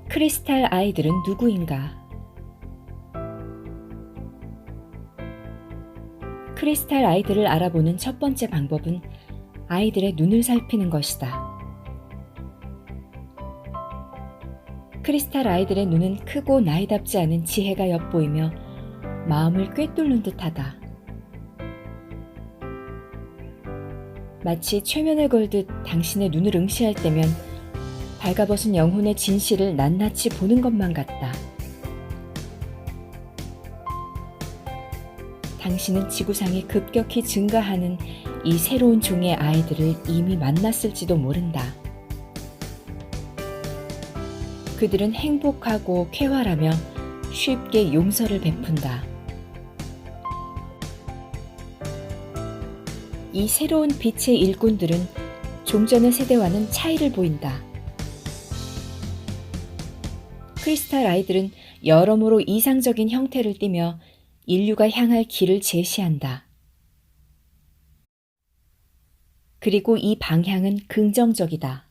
크리스탈 아이들은 누구인가? 크리스탈 아이들을 알아보는 첫 번째 방법은 아이들의 눈을 살피는 것이다. 크리스탈 아이들의 눈은 크고 나이답지 않은 지혜가 엿보이며 마음을 꿰뚫는 듯하다. 마치 최면을 걸듯 당신의 눈을 응시할 때면 발가벗은 영혼의 진실을 낱낱이 보는 것만 같다. 당신은 지구상에 급격히 증가하는 이 새로운 종의 아이들을 이미 만났을지도 모른다. 그들은 행복하고 쾌활하며 쉽게 용서를 베푼다. 이 새로운 빛의 일꾼들은 종전의 세대와는 차이를 보인다. 크리스탈 아이들은 여러모로 이상적인 형태를 띠며 인류가 향할 길을 제시한다. 그리고 이 방향은 긍정적이다.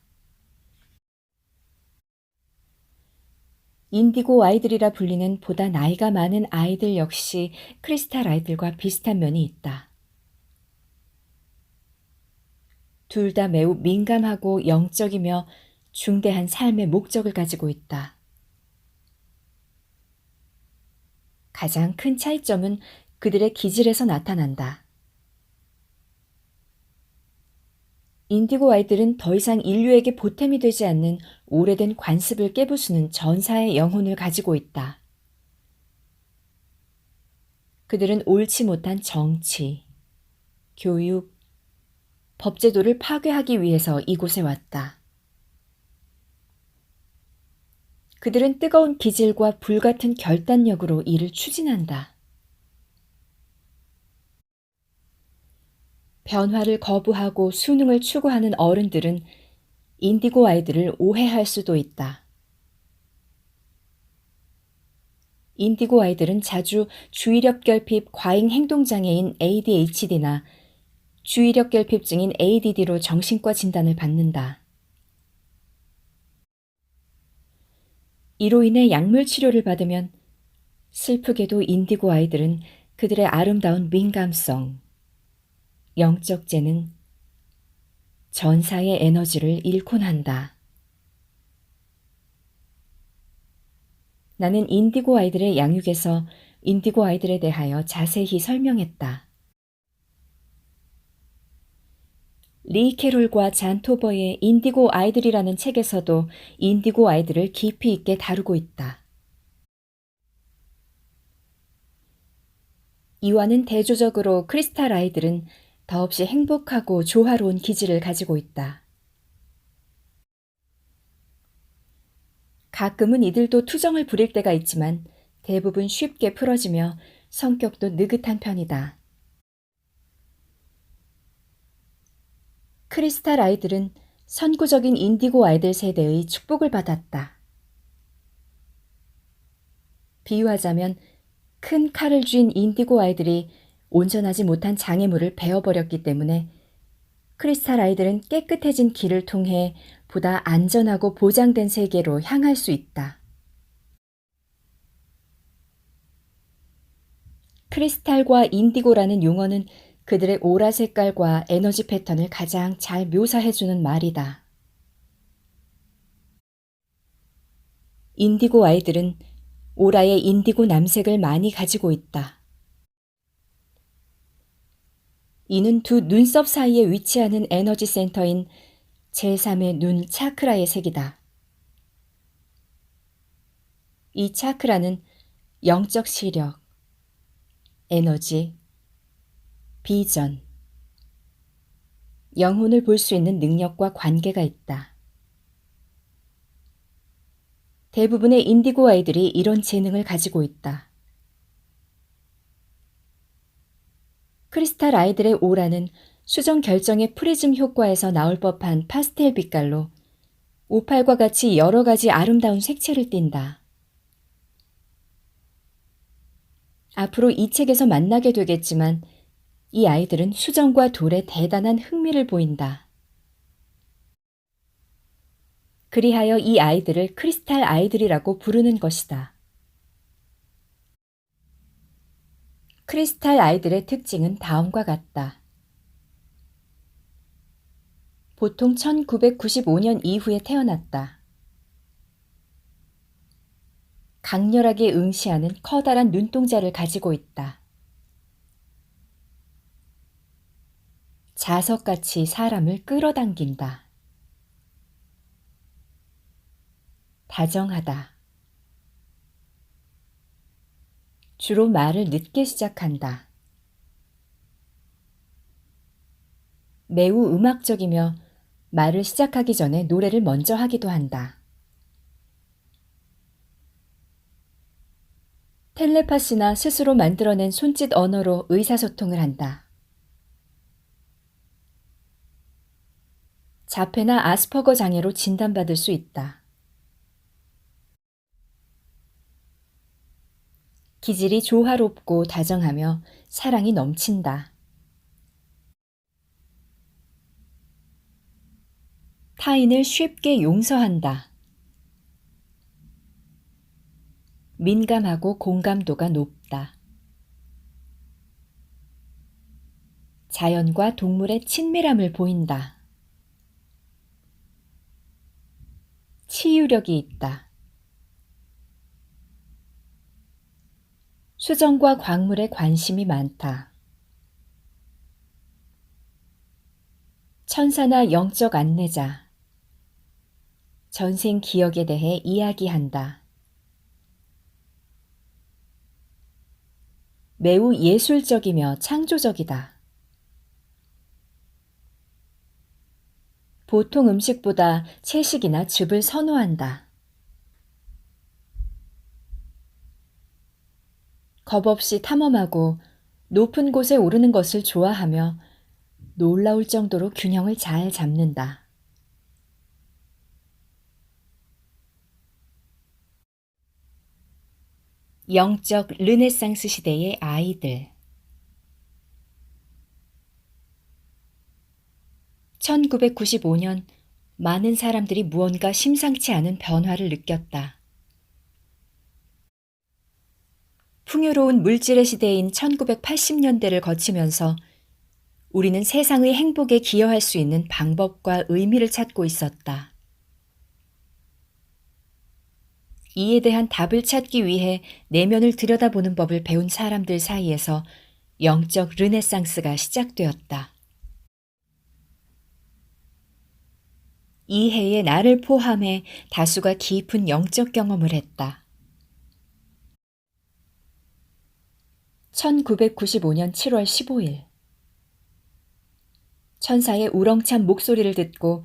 인디고 아이들이라 불리는 보다 나이가 많은 아이들 역시 크리스탈 아이들과 비슷한 면이 있다. 둘 다 매우 민감하고 영적이며 중대한 삶의 목적을 가지고 있다. 가장 큰 차이점은 그들의 기질에서 나타난다. 인디고 아이들은 더 이상 인류에게 보탬이 되지 않는 오래된 관습을 깨부수는 전사의 영혼을 가지고 있다. 그들은 옳지 못한 정치, 교육, 법제도를 파괴하기 위해서 이곳에 왔다. 그들은 뜨거운 기질과 불같은 결단력으로 이를 추진한다. 변화를 거부하고 수능을 추구하는 어른들은 인디고 아이들을 오해할 수도 있다. 인디고 아이들은 자주 주의력 결핍 과잉 행동장애인 ADHD나 주의력 결핍증인 ADD로 정신과 진단을 받는다. 이로 인해 약물 치료를 받으면 슬프게도 인디고 아이들은 그들의 아름다운 민감성, 영적 재능, 전사의 에너지를 잃곤 한다. 나는 인디고 아이들의 양육에서 인디고 아이들에 대하여 자세히 설명했다. 리 캐롤과 잔 토버의 인디고 아이들이라는 책에서도 인디고 아이들을 깊이 있게 다루고 있다. 이와는 대조적으로 크리스탈 아이들은 더없이 행복하고 조화로운 기질을 가지고 있다. 가끔은 이들도 투정을 부릴 때가 있지만 대부분 쉽게 풀어지며 성격도 느긋한 편이다. 크리스탈 아이들은 선구적인 인디고 아이들 세대의 축복을 받았다. 비유하자면 큰 칼을 쥔 인디고 아이들이 온전하지 못한 장애물을 베어버렸기 때문에 크리스탈 아이들은 깨끗해진 길을 통해 보다 안전하고 보장된 세계로 향할 수 있다. 크리스탈과 인디고라는 용어는 그들의 오라 색깔과 에너지 패턴을 가장 잘 묘사해주는 말이다. 인디고 아이들은 오라의 인디고 남색을 많이 가지고 있다. 이는 두 눈썹 사이에 위치하는 에너지 센터인 제3의 눈 차크라의 색이다. 이 차크라는 영적 시력, 에너지, 비전, 영혼을 볼 수 있는 능력과 관계가 있다. 대부분의 인디고 아이들이 이런 재능을 가지고 있다. 크리스탈 아이들의 오라는 수정 결정의 프리즘 효과에서 나올 법한 파스텔 빛깔로 오팔과 같이 여러 가지 아름다운 색채를 띈다. 앞으로 이 책에서 만나게 되겠지만 이 아이들은 수정과 돌에 대단한 흥미를 보인다. 그리하여 이 아이들을 크리스탈 아이들이라고 부르는 것이다. 크리스탈 아이들의 특징은 다음과 같다. 보통 1995년 이후에 태어났다. 강렬하게 응시하는 커다란 눈동자를 가지고 있다. 자석같이 사람을 끌어당긴다. 다정하다. 주로 말을 늦게 시작한다. 매우 음악적이며 말을 시작하기 전에 노래를 먼저 하기도 한다. 텔레파시나 스스로 만들어낸 손짓 언어로 의사소통을 한다. 자폐나 아스퍼거 장애로 진단받을 수 있다. 기질이 조화롭고 다정하며 사랑이 넘친다. 타인을 쉽게 용서한다. 민감하고 공감도가 높다. 자연과 동물의 친밀함을 보인다. 치유력이 있다. 수정과 광물에 관심이 많다. 천사나 영적 안내자. 전생 기억에 대해 이야기한다. 매우 예술적이며 창조적이다. 보통 음식보다 채식이나 즙을 선호한다. 겁없이 탐험하고 높은 곳에 오르는 것을 좋아하며 놀라울 정도로 균형을 잘 잡는다. 영적 르네상스 시대의 아이들. 1995년 많은 사람들이 무언가 심상치 않은 변화를 느꼈다. 풍요로운 물질의 시대인 1980년대를 거치면서 우리는 세상의 행복에 기여할 수 있는 방법과 의미를 찾고 있었다. 이에 대한 답을 찾기 위해 내면을 들여다보는 법을 배운 사람들 사이에서 영적 르네상스가 시작되었다. 이 해에 나를 포함해 다수가 깊은 영적 경험을 했다. 1995년 7월 15일. 천사의 우렁찬 목소리를 듣고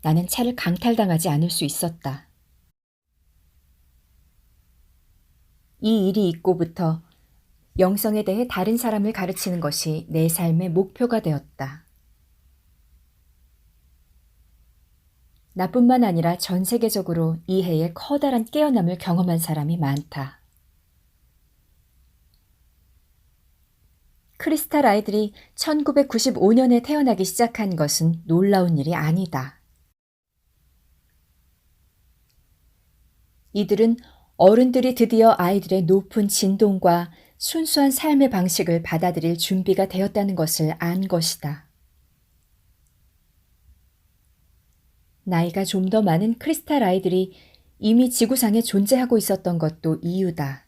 나는 차를 강탈당하지 않을 수 있었다. 이 일이 있고부터 영성에 대해 다른 사람을 가르치는 것이 내 삶의 목표가 되었다. 나뿐만 아니라 전 세계적으로 이 해에 커다란 깨어남을 경험한 사람이 많다. 크리스탈 아이들이 1995년에 태어나기 시작한 것은 놀라운 일이 아니다. 이들은 어른들이 드디어 아이들의 높은 진동과 순수한 삶의 방식을 받아들일 준비가 되었다는 것을 안 것이다. 나이가 좀 더 많은 크리스탈 아이들이 이미 지구상에 존재하고 있었던 것도 이유다.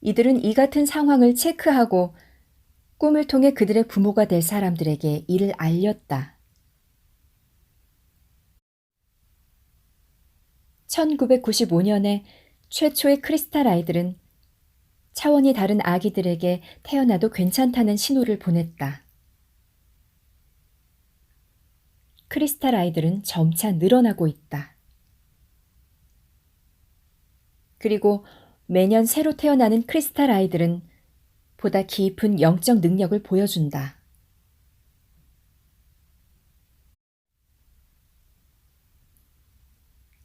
이들은 이 같은 상황을 체크하고 꿈을 통해 그들의 부모가 될 사람들에게 이를 알렸다. 1995년에 최초의 크리스탈 아이들은 차원이 다른 아기들에게 태어나도 괜찮다는 신호를 보냈다. 크리스탈 아이들은 점차 늘어나고 있다. 그리고 매년 새로 태어나는 크리스탈 아이들은 보다 깊은 영적 능력을 보여준다.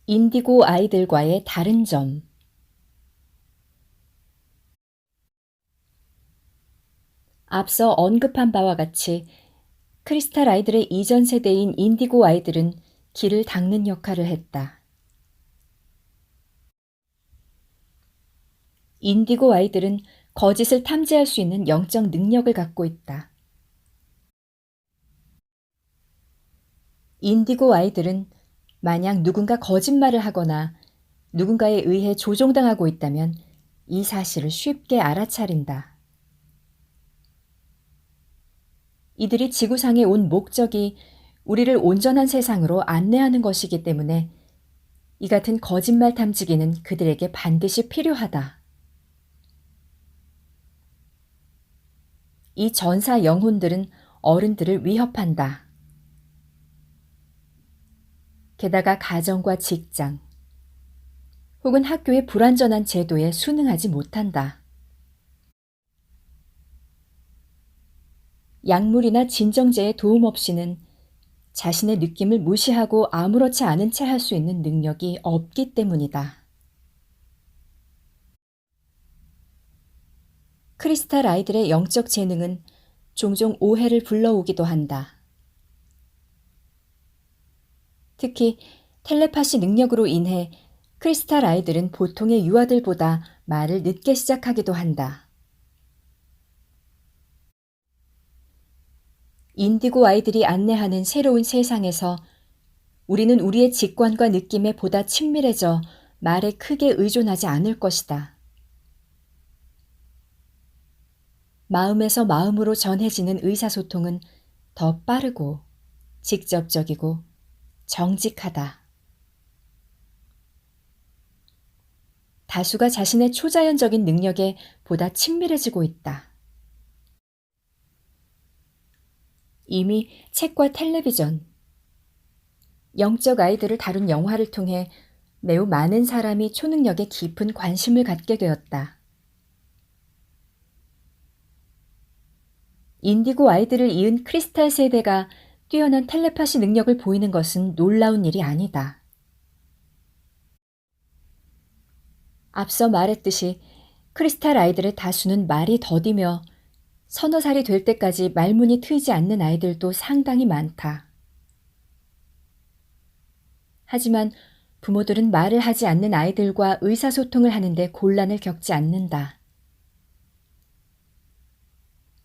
인디고 아이들과의 다른 점. 앞서 언급한 바와 같이 크리스탈 아이들의 이전 세대인 인디고 아이들은 길을 닦는 역할을 했다. 인디고 아이들은 거짓을 탐지할 수 있는 영적 능력을 갖고 있다. 인디고 아이들은 만약 누군가 거짓말을 하거나 누군가에 의해 조종당하고 있다면 이 사실을 쉽게 알아차린다. 이들이 지구상에 온 목적이 우리를 온전한 세상으로 안내하는 것이기 때문에 이 같은 거짓말 탐지기는 그들에게 반드시 필요하다. 이 전사 영혼들은 어른들을 위협한다. 게다가 가정과 직장, 혹은 학교의 불완전한 제도에 순응하지 못한다. 약물이나 진정제의 도움 없이는 자신의 느낌을 무시하고 아무렇지 않은 채 할 수 있는 능력이 없기 때문이다. 크리스탈 아이들의 영적 재능은 종종 오해를 불러오기도 한다. 특히 텔레파시 능력으로 인해 크리스탈 아이들은 보통의 유아들보다 말을 늦게 시작하기도 한다. 인디고 아이들이 안내하는 새로운 세상에서 우리는 우리의 직관과 느낌에 보다 친밀해져 말에 크게 의존하지 않을 것이다. 마음에서 마음으로 전해지는 의사소통은 더 빠르고 직접적이고 정직하다. 다수가 자신의 초자연적인 능력에 보다 친밀해지고 있다. 이미 책과 텔레비전, 영적 아이들을 다룬 영화를 통해 매우 많은 사람이 초능력에 깊은 관심을 갖게 되었다. 인디고 아이들을 이은 크리스탈 세대가 뛰어난 텔레파시 능력을 보이는 것은 놀라운 일이 아니다. 앞서 말했듯이 크리스탈 아이들의 다수는 말이 더디며 서너 살이 될 때까지 말문이 트이지 않는 아이들도 상당히 많다. 하지만 부모들은 말을 하지 않는 아이들과 의사소통을 하는데 곤란을 겪지 않는다.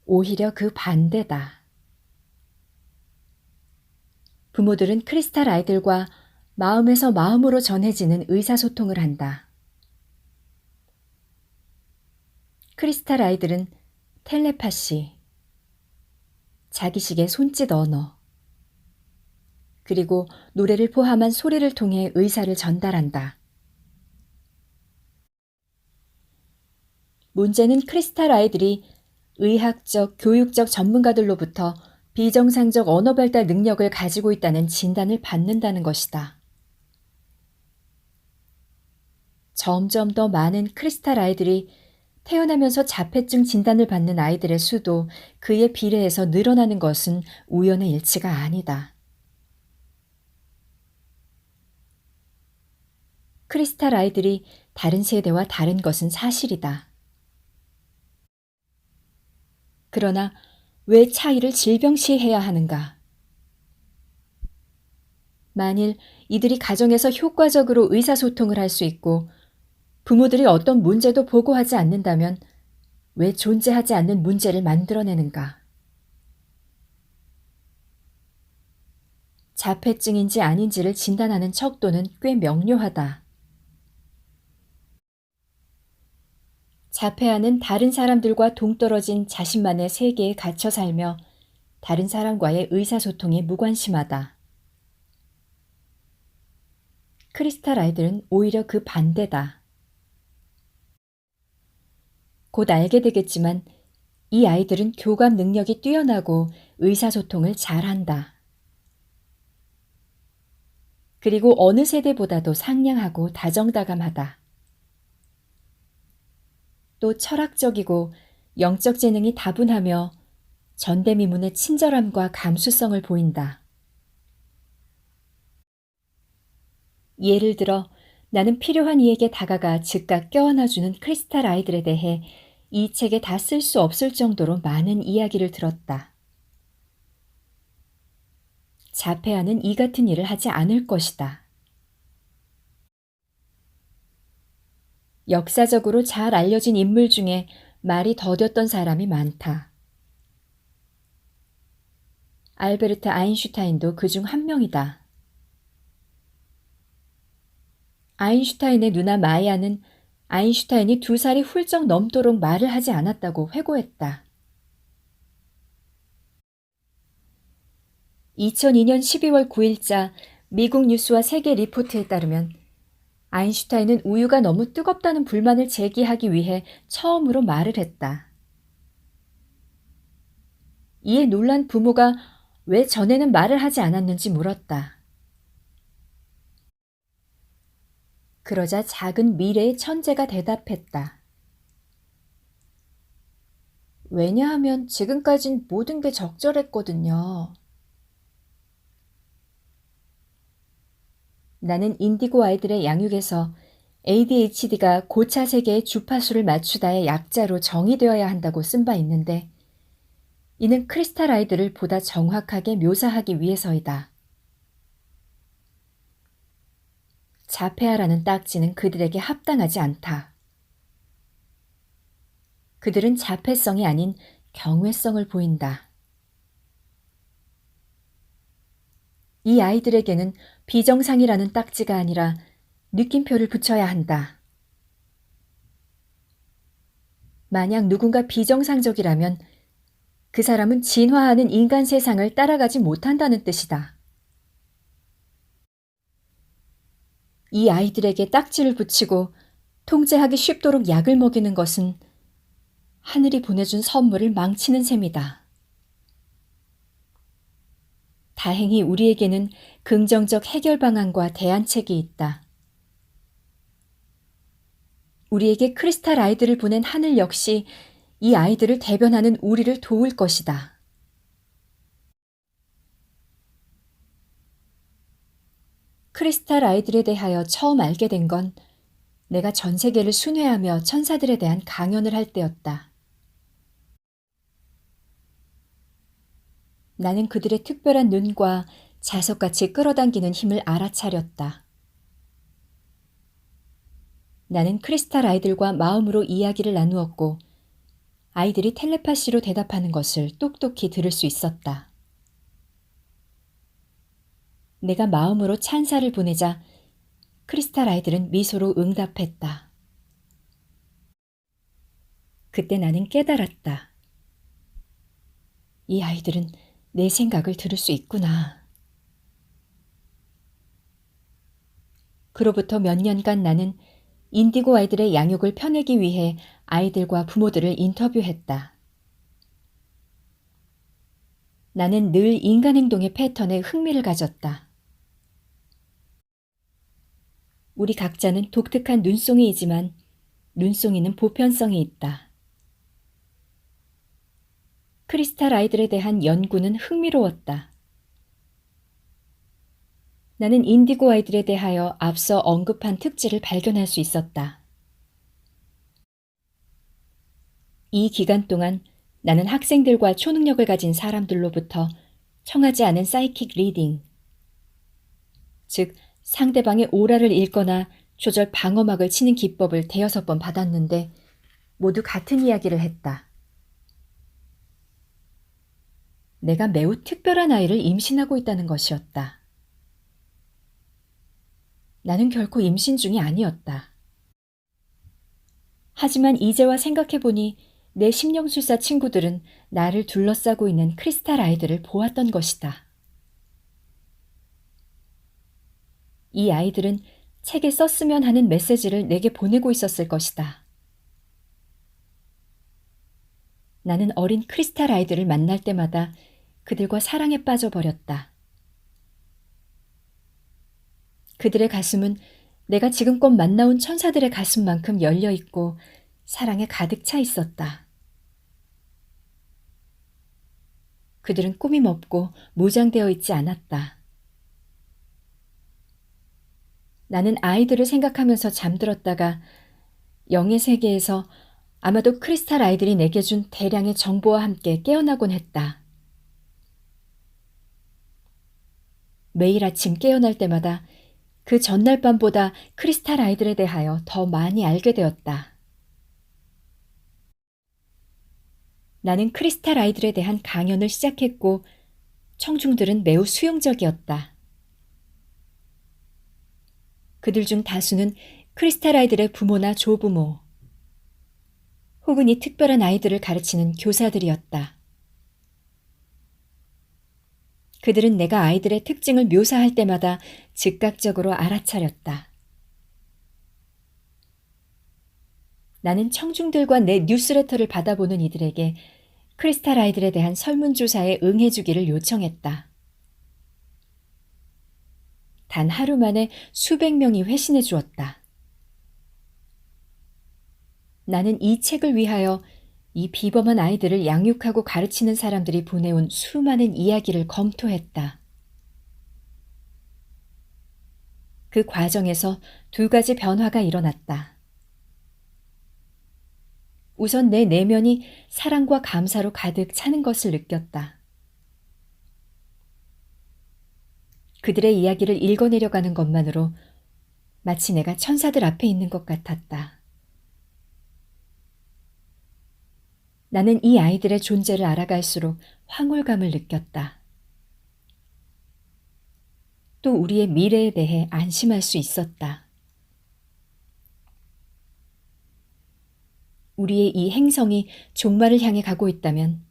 오히려 그 반대다. 부모들은 크리스탈 아이들과 마음에서 마음으로 전해지는 의사소통을 한다. 크리스탈 아이들은 텔레파시, 자기식의 손짓 언어, 그리고 노래를 포함한 소리를 통해 의사를 전달한다. 문제는 크리스탈 아이들이 의학적, 교육적 전문가들로부터 비정상적 언어 발달 능력을 가지고 있다는 진단을 받는다는 것이다. 점점 더 많은 크리스탈 아이들이 태어나면서 자폐증 진단을 받는 아이들의 수도 그에 비례해서 늘어나는 것은 우연의 일치가 아니다. 크리스탈 아이들이 다른 세대와 다른 것은 사실이다. 그러나 왜 차이를 질병시해야 하는가? 만일 이들이 가정에서 효과적으로 의사소통을 할 수 있고 부모들이 어떤 문제도 보고하지 않는다면 왜 존재하지 않는 문제를 만들어내는가? 자폐증인지 아닌지를 진단하는 척도는 꽤 명료하다. 자폐아는 다른 사람들과 동떨어진 자신만의 세계에 갇혀 살며 다른 사람과의 의사소통에 무관심하다. 크리스탈 아이들은 오히려 그 반대다. 곧 알게 되겠지만 이 아이들은 교감 능력이 뛰어나고 의사소통을 잘한다. 그리고 어느 세대보다도 상냥하고 다정다감하다. 또 철학적이고 영적 재능이 다분하며 전대미문의 친절함과 감수성을 보인다. 예를 들어 나는 필요한 이에게 다가가 즉각 껴안아주는 크리스탈 아이들에 대해 이 책에 다 쓸 수 없을 정도로 많은 이야기를 들었다. 자폐아는 이 같은 일을 하지 않을 것이다. 역사적으로 잘 알려진 인물 중에 말이 더뎠던 사람이 많다. 알베르트 아인슈타인도 그중 한 명이다. 아인슈타인의 누나 마야는 아인슈타인이 2살이 훌쩍 넘도록 말을 하지 않았다고 회고했다. 2002년 12월 9일자 미국 뉴스와 세계 리포트에 따르면 아인슈타인은 우유가 너무 뜨겁다는 불만을 제기하기 위해 처음으로 말을 했다. 이에 놀란 부모가 왜 전에는 말을 하지 않았는지 물었다. 그러자 작은 미래의 천재가 대답했다. 왜냐하면 지금까진 모든 게 적절했거든요. 나는 인디고 아이들의 양육에서 ADHD가 고차 세계의 주파수를 맞추다의 약자로 정의되어야 한다고 쓴 바 있는데 이는 크리스탈 아이들을 보다 정확하게 묘사하기 위해서이다. 자폐아라는 딱지는 그들에게 합당하지 않다. 그들은 자폐성이 아닌 경외성을 보인다. 이 아이들에게는 비정상이라는 딱지가 아니라 느낌표를 붙여야 한다. 만약 누군가 비정상적이라면 그 사람은 진화하는 인간 세상을 따라가지 못한다는 뜻이다. 이 아이들에게 딱지를 붙이고 통제하기 쉽도록 약을 먹이는 것은 하늘이 보내준 선물을 망치는 셈이다. 다행히 우리에게는 긍정적 해결 방안과 대안책이 있다. 우리에게 크리스탈 아이들을 보낸 하늘 역시 이 아이들을 대변하는 우리를 도울 것이다. 크리스탈 아이들에 대하여 처음 알게 된 건 내가 전 세계를 순회하며 천사들에 대한 강연을 할 때였다. 나는 그들의 특별한 눈과 자석같이 끌어당기는 힘을 알아차렸다. 나는 크리스탈 아이들과 마음으로 이야기를 나누었고 아이들이 텔레파시로 대답하는 것을 똑똑히 들을 수 있었다. 내가 마음으로 찬사를 보내자 크리스탈 아이들은 미소로 응답했다. 그때 나는 깨달았다. 이 아이들은 내 생각을 들을 수 있구나. 그로부터 몇 년간 나는 인디고 아이들의 양육을 펴내기 위해 아이들과 부모들을 인터뷰했다. 나는 늘 인간 행동의 패턴에 흥미를 가졌다. 우리 각자는 독특한 눈송이이지만 눈송이는 보편성이 있다. 크리스탈 아이들에 대한 연구는 흥미로웠다. 나는 인디고 아이들에 대하여 앞서 언급한 특질을 발견할 수 있었다. 이 기간 동안 나는 학생들과 초능력을 가진 사람들로부터 청하지 않은 사이킥 리딩, 즉 상대방의 오라를 읽거나 조절 방어막을 치는 기법을 5번 받았는데 모두 같은 이야기를 했다. 내가 매우 특별한 아이를 임신하고 있다는 것이었다. 나는 결코 임신 중이 아니었다. 하지만 이제와 생각해보니 내 심령술사 친구들은 나를 둘러싸고 있는 크리스탈 아이들을 보았던 것이다. 이 아이들은 책에 썼으면 하는 메시지를 내게 보내고 있었을 것이다. 나는 어린 크리스탈 아이들을 만날 때마다 그들과 사랑에 빠져버렸다. 그들의 가슴은 내가 지금껏 만나온 천사들의 가슴만큼 열려있고 사랑에 가득 차 있었다. 그들은 꾸밈 없고 무장되어 있지 않았다. 나는 아이들을 생각하면서 잠들었다가 영의 세계에서 아마도 크리스탈 아이들이 내게 준 대량의 정보와 함께 깨어나곤 했다. 매일 아침 깨어날 때마다 그 전날 밤보다 크리스탈 아이들에 대하여 더 많이 알게 되었다. 나는 크리스탈 아이들에 대한 강연을 시작했고 청중들은 매우 수용적이었다. 그들 중 다수는 크리스탈 아이들의 부모나 조부모, 혹은 이 특별한 아이들을 가르치는 교사들이었다. 그들은 내가 아이들의 특징을 묘사할 때마다 즉각적으로 알아차렸다. 나는 청중들과 내 뉴스레터를 받아보는 이들에게 크리스탈 아이들에 대한 설문조사에 응해주기를 요청했다. 단 하루 만에 수백 명이 회신해 주었다. 나는 이 책을 위하여 이 비범한 아이들을 양육하고 가르치는 사람들이 보내온 수많은 이야기를 검토했다. 그 과정에서 두 가지 변화가 일어났다. 우선 내 내면이 사랑과 감사로 가득 차는 것을 느꼈다. 그들의 이야기를 읽어내려가는 것만으로 마치 내가 천사들 앞에 있는 것 같았다. 나는 이 아이들의 존재를 알아갈수록 황홀감을 느꼈다. 또 우리의 미래에 대해 안심할 수 있었다. 우리의 이 행성이 종말을 향해 가고 있다면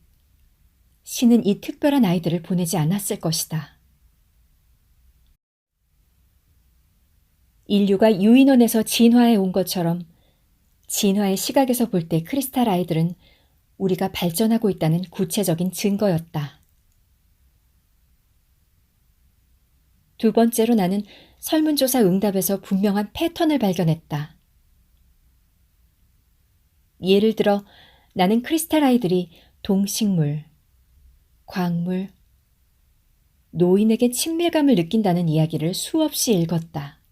신은 이 특별한 아이들을 보내지 않았을 것이다. 인류가 유인원에서 진화해 온 것처럼 진화의 시각에서 볼 때 크리스탈 아이들은 우리가 발전하고 있다는 구체적인 증거였다. 두 번째로 나는 설문조사 응답에서 분명한 패턴을 발견했다. 예를 들어 나는 크리스탈 아이들이 동식물, 광물, 노인에게 친밀감을 느낀다는 이야기를 수없이 읽었다.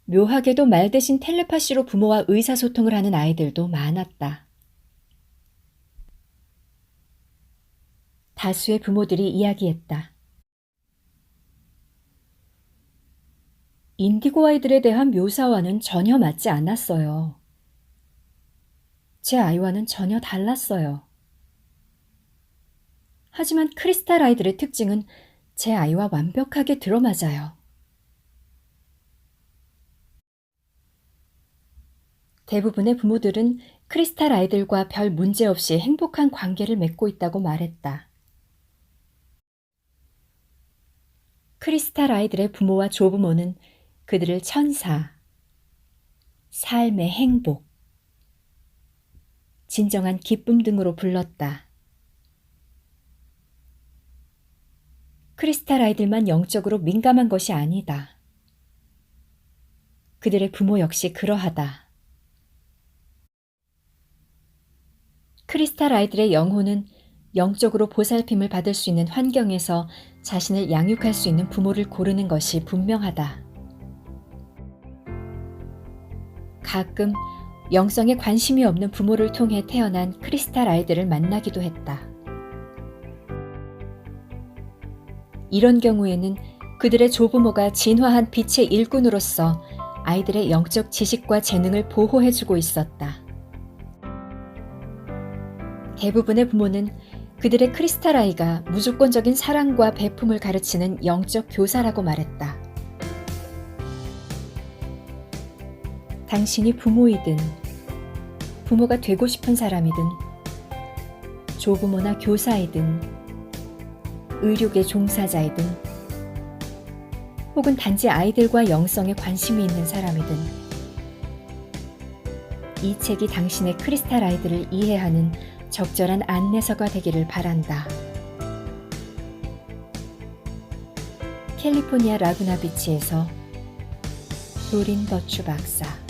묘하게도 말 대신 텔레파시로 부모와 의사소통을 하는 아이들도 많았다. 다수의 부모들이 이야기했다. 인디고 아이들에 대한 묘사와는 전혀 맞지 않았어요. 제 아이와는 전혀 달랐어요. 하지만 크리스탈 아이들의 특징은 제 아이와 완벽하게 들어맞아요. 대부분의 부모들은 크리스탈 아이들과 별 문제 없이 행복한 관계를 맺고 있다고 말했다. 크리스탈 아이들의 부모와 조부모는 그들을 천사, 삶의 행복, 진정한 기쁨 등으로 불렀다. 크리스탈 아이들만 영적으로 민감한 것이 아니다. 그들의 부모 역시 그러하다. 크리스탈 아이들의 영혼은 영적으로 보살핌을 받을 수 있는 환경에서 자신을 양육할 수 있는 부모를 고르는 것이 분명하다. 가끔 영성에 관심이 없는 부모를 통해 태어난 크리스탈 아이들을 만나기도 했다. 이런 경우에는 그들의 조부모가 진화한 빛의 일꾼으로서 아이들의 영적 지식과 재능을 보호해주고 있었다. 대부분의 부모는 그들의 크리스탈 아이가 무조건적인 사랑과 배품을 가르치는 영적 교사라고 말했다. 당신이 부모이든 부모가 되고 싶은 사람이든 조부모나 교사이든 의료계 종사자이든 혹은 단지 아이들과 영성에 관심이 있는 사람이든 이 책이 당신의 크리스탈 아이들을 이해하는 적절한 안내서가 되기를 바란다. 캘리포니아 라구나 비치에서 도린 버추 박사.